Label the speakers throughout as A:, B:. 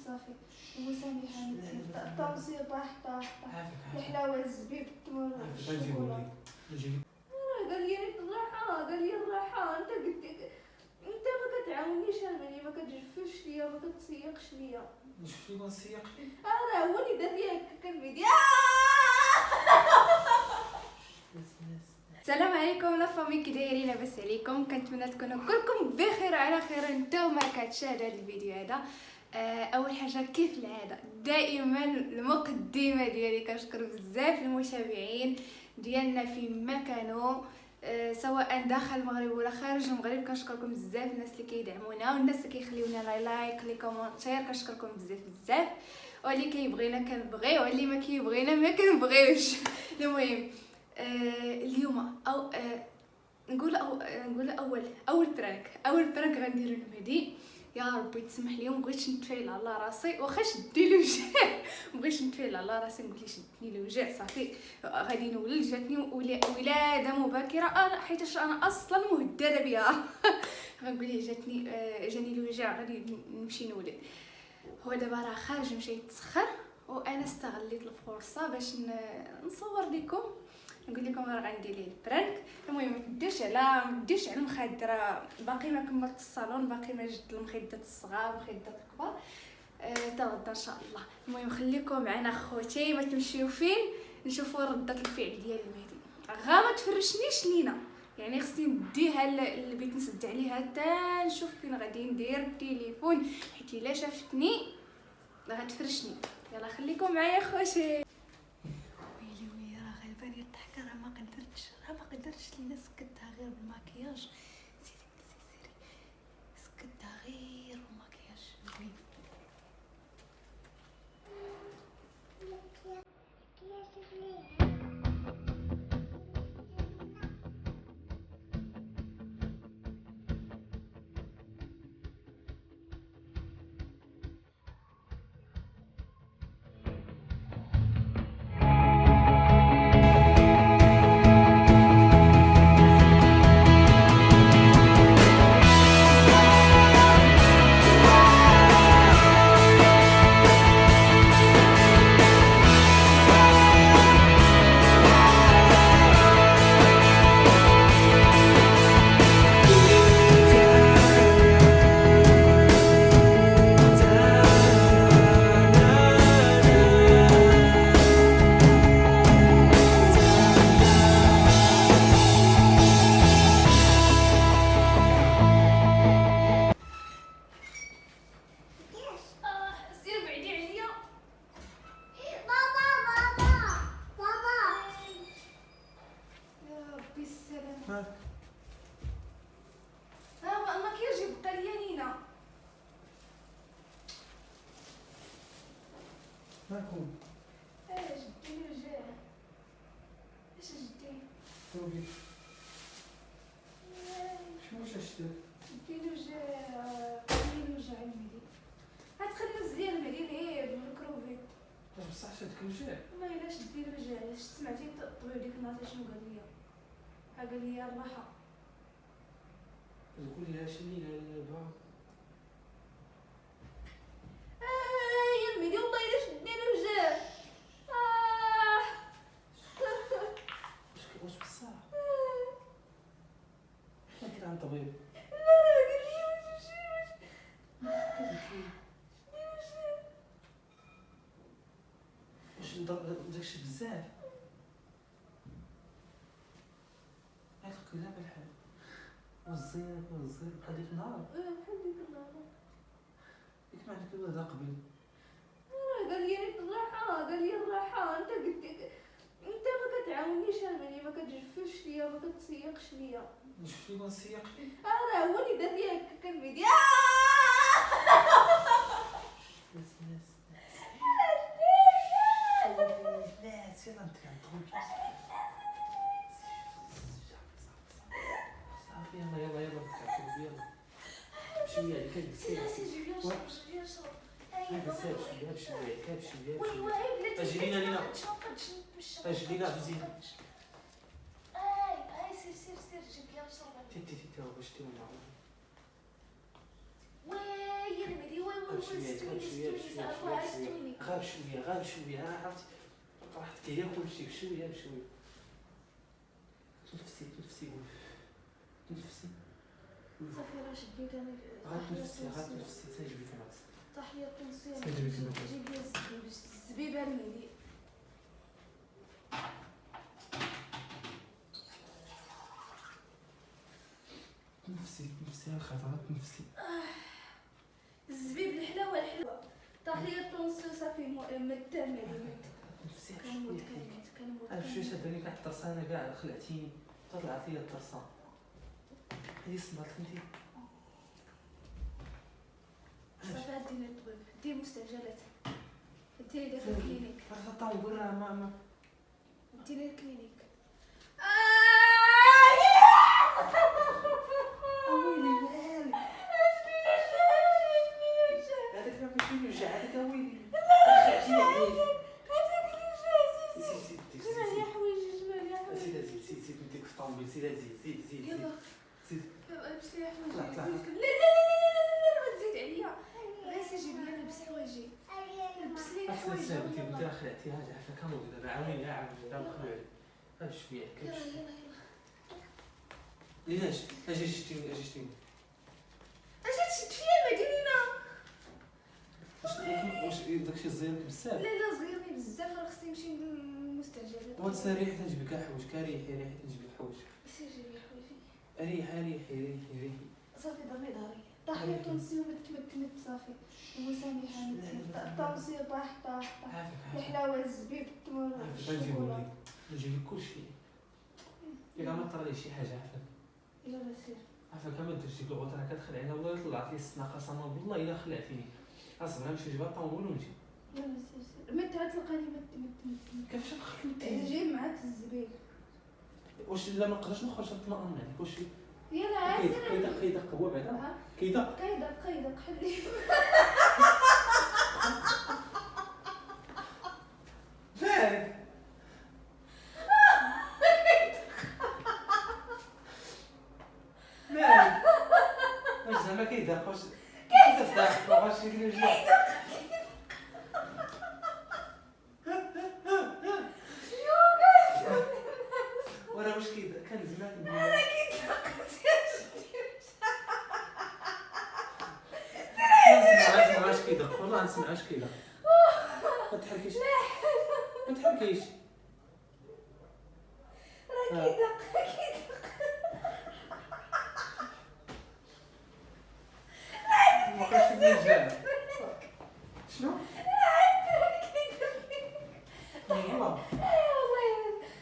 A: صافي مسامحة طونسي طاح الحلاوة الزبيب التمر الشوكولاتة. قال لي قال لي الراحة انت قلت انت ما كتعاونيش انا ما كتجفش ليا ما كتسيقش ليا.
B: نشوف لي نسيق
A: راه هو اللي دار ليا كالفيديو. السلام عليكم لا فامي، كي دايرين؟ لاباس عليكم؟ كنتمنى تكونوا كلكم بخير وعلى خير. نتوما كتشاهدوا هذا الفيديو هذا. اول حاجه كيف العاده دائما المقدمه ديالي كنشكر بزاف المتابعين ديالنا فيما كانوا، سواء داخل المغرب ولا خارج المغرب. كنشكركم بزاف الناس اللي كيدعمونا والناس اللي كيخليونا لايك لي كومونتير. كنشكركم بزاف واللي كيبغينا كنبغيه واللي ما كيبغينا ما كنبغيوش. المهم اليوم نقول اول برانك غنديرو لمهدي. يا ربي تسمح لي، مبغيتش نتفايل على راسي واخا شدي لي وجع. مبغيتش نتفايل على راسي، نقول لي شدني لي وجع صافي غادي نولد. جاتني ولاده مبكره حيت انا اصلا مهدده بها. غنقول ليه جاني الوجع غادي نمشي نولد. هو دابا راه خارج مشى يتسخر وانا استغليت الفرصه باش نصور لكم، نقول لكم راه غندير ليه البرانك. المهم ما نديرش على المخدر، باقي ما كملت الصالون، باقي ما جبت المخدات الصغار والمخدات الكبار حتى غدا ان شاء الله. المهم خليكم معنا خوتي، ما تمشيو فين نشوفوا رده الفعل ديال المهدي. غا ما تفرشنيش لينا، يعني خصني نديها للبيت نسد عليها حتى نشوف فين غادي ندير التليفون، حيت الا شافتني غتفرشني. يلا خليكم معايا خوتي. غالبا الضحكه راه ما قدرتش لينا سكتها غير بالماكياج. سيري سكتها غير بالماكياج.
B: مالكم؟
A: جدي وجع. اش جدي؟
B: توبي شنو شفتي؟
A: جدي وجع المهدي. غتخلي مزيان المهدي غير بالميكروفيت.
B: واش بصح شدك الوجع؟
A: ما الا شدي الوجع علاش سمعتي الطبيب ديك النهار شنو قال لي؟ قال لي الراحه.
B: قولي لها شني دابا.
A: يا المهدي والله الا شدني الوجع.
B: واش بصح؟ ما كاين عند الطبيب.
A: لا قال لي
B: واش داكشي بزاف؟ عيطلك دابا الحال والزير بحال ديك النهار.
A: بحال ديك النهار.
B: ياك ما عندك الوالده قبل؟
A: قال لي الراحه انت قلت انت ما كتعاونيش انا ما كتجفش ليا ما كتسيقش ليا.
B: نشوف لي نسيق
A: راه هو اللي دار ليا كالفيديو.
B: ناس يلا انت كندخل صافي يلا نتكلم يلا شويه اجي لينا زين
A: سير جيب لي شربه.
B: تي واش تي
A: وي رميدي وي
B: غير شويه غير شويه غير شويه غير شويه عرفتي راح تكيا كلشي بشويه بشويه. تنفسي تنفسي تنفسي
A: صافي راه شديت انا
B: غتنفسي تنجبدي في العكس.
A: طاحيه الطنسيه
B: تنجبدي في العكس.
A: جيب لي الزبيبه رميدي.
B: تنفسي الخطرات تنفسي.
A: الزبيب الحلاوه الحلوه طاحيه الطنسيه صافي متامل
B: تنفسي
A: كنموت
B: شويه.
A: كنموت
B: انا شويه شداني كاع الطرسانه كاع خلعتيني طلعت لي الطرسان. هذه صنعت انت
A: صافي دينا الطبيب دير مستعجلات ديري لي في الكلينيك
B: راه طاوب راه ما
A: ديري الكلينيك.
B: ويلي مالك هذاك راه ماشي يوجع هذاك ويلي خلعتيني عليه. زيد نديك في الطوموبيل زيد
A: يلا
B: زيد
A: لبسي حوايجي.
B: طلع طلع.
A: لا ما تزيد عليا غير سيجي بيا نلبس حوايجي لبس لي
B: أصلاً
A: حوايجي.
B: انت بدي خلعتيها عافاك كنوض دابا عاونيني عاونيني دابا خلعي غير شويه
A: يلا
B: كمشي.
A: يلا
B: ليش اجي شتيني
A: اش تشد فيا مدينه؟
B: واش داكشي زينك بزاف.
A: لا صغيرني بزاف راه خصني نمشي للمستعجلات.
B: وانت ريح تنجبد كاع حوايج كاريحي ريح تنجبد حوايج
A: سيجي لي حوايجي
B: ريحي
A: صافي ضربي طاحيه الطنسيه مت صافي ومسامحه الطنسيه طاح
B: عافاك
A: الحلاوه الزبيب التمر الشوكولا.
B: نجيب لك كلشي الا ما طرا شي حاجه عافاك
A: يلا سير
B: عافاك ما درتش ديك الغوطه راه كتخلعيني والله طلعت لي السنه قسما بالله الا خلعتيني اصبر نمشي نجيب الطوموبيل ونجي.
A: يلا سير مت تلقاني مت
B: كيفاش نخلعتيني
A: جاي معاك الزبيب.
B: واش لا ما نقدرش نخرج نطمئن عليك واش
A: يلا عسير
B: كيدق هو بعدا كيدق
A: قيدق حلي
B: فاك مالك واش زعما كيدق واش كيدق واش يقول لي ورا واش كيدق كان زمان نسمع واش كيدق والله نسمع واش كيدق. ما تحركيش ما تحركيش
A: قيدق
B: ما بقاش نرجع. شنو؟ والله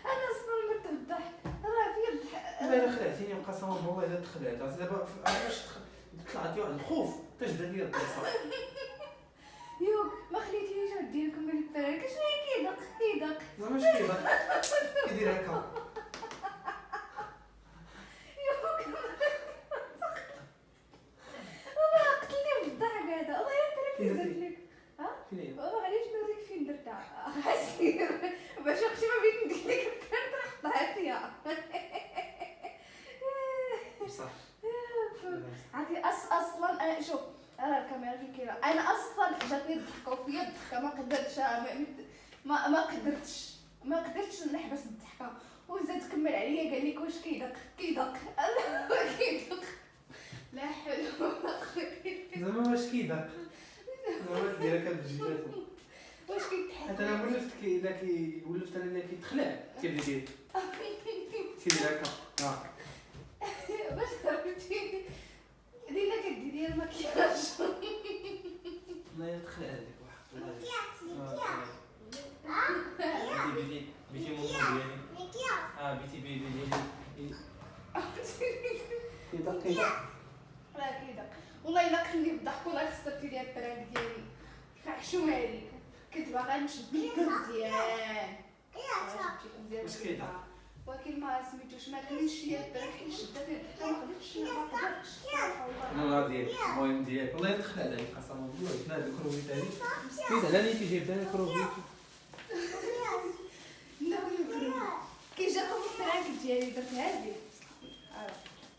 A: انا اصلا مت بالضحك راه في الضحك.
B: الا خلعتيني قسما بالله الا تخلعت عرفتي دابا علاش طلعتي واحد الخوف تجبد لي الطرسه.
A: يوك ما خليتينيش ندير نكمل البرك شنو كيدق
B: زعما اش كيدق كيدير هكا
A: والله قتلني بالضحك هذا والله يا ترى كي درت لك
B: فين هي؟
A: والله علاش نوريك فين درتها حسير باش اختي ما بغيت ندير لك البرك راه حطيتها
B: بصح
A: عرفتي اصلا انا شوف راه الكاميرا فين كاينه انا اصلا جاتني الضحكه وفيا الضحكه ما قدرتش نحبس الضحكه وزاد كمل عليا قال لك واش كيدق لا حول ولا قوه
B: زعما واش كيدق زعما كيدير هكا بجباتو
A: واش كيتحب
B: حتى انا ولفت ولفت انا اللي كيتخلع كيبدا كيدير هكا
A: باش عرفتي دينا كديري المكياج
B: لا يتخلع هذيك بيتي ماما ديالي بيتي ديالي كيدق
A: راه كيدق والله الا قتلني بالضحك والله خسرتي لي البرانك ديالي حشومه عليك كنت باغا نشد ليك مزيان
B: واش كيدق
A: ولكن ما سميتوش ما كاينش شي البرانك اللي شدت لي ما قدرتش
B: انا راضي المهم ديالك والله تخلع عليك قسما بالله شنو هذا الكروبي تاعي كيد على نيتي جايب لنا الكروبي
A: كي جاتو البرانك ديالي درتها لي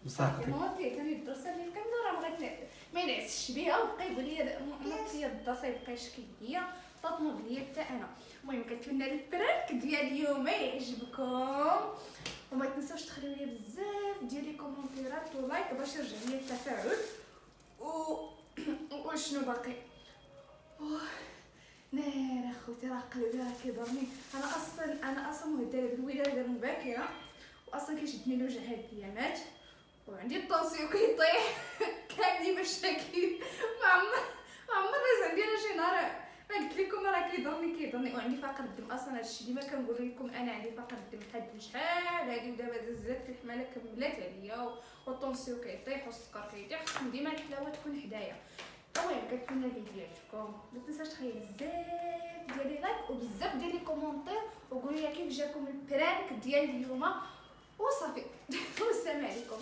B: بصح
A: ماما تاني درسها لي الكاميرا راه بغيت ما ينعسش بيها وبقى يقول لي نط لي الدار يبقى يشكي ليا طاطموب ليا حتى انا. المهم كنتمنى البرانك ديال اليوم يعجبكم، وما تنساوش تخليو لي بزاف ديال لي كومونتيرات ولايك باش يرجع لي التفاعل. وشنو باقي؟ نار اخوتي، راه قلبي راه كيضرني. انا اصلا مهدله بالولاده المبكره، واصلا كيشدني الوجع هاد الايامات، وعندي الطونسيون كيطيح. كاملين مشاكل. ما عمر راه عندي انا شي نهار ما قلت لكم راه كيضرني وعندي فقر الدم. اصلا هادشي ديما كنقول لكم انا عندي فقر الدم لحد شحال هادي، ودابا دازت في الحماله كملات عليا، والطونسيون كيطيح والسكر كيطيح. خصني ديما الحلاوه تكون حدايا. المهم كنتمنى الفيديو يعجبكم، ما تنساوش تخليو بزاف ديال لي لايك وبزاف ديال لي كومونتير، وقولوا لي كيف جاكم البرانك ديال اليوم، وصافي. والسلام عليكم.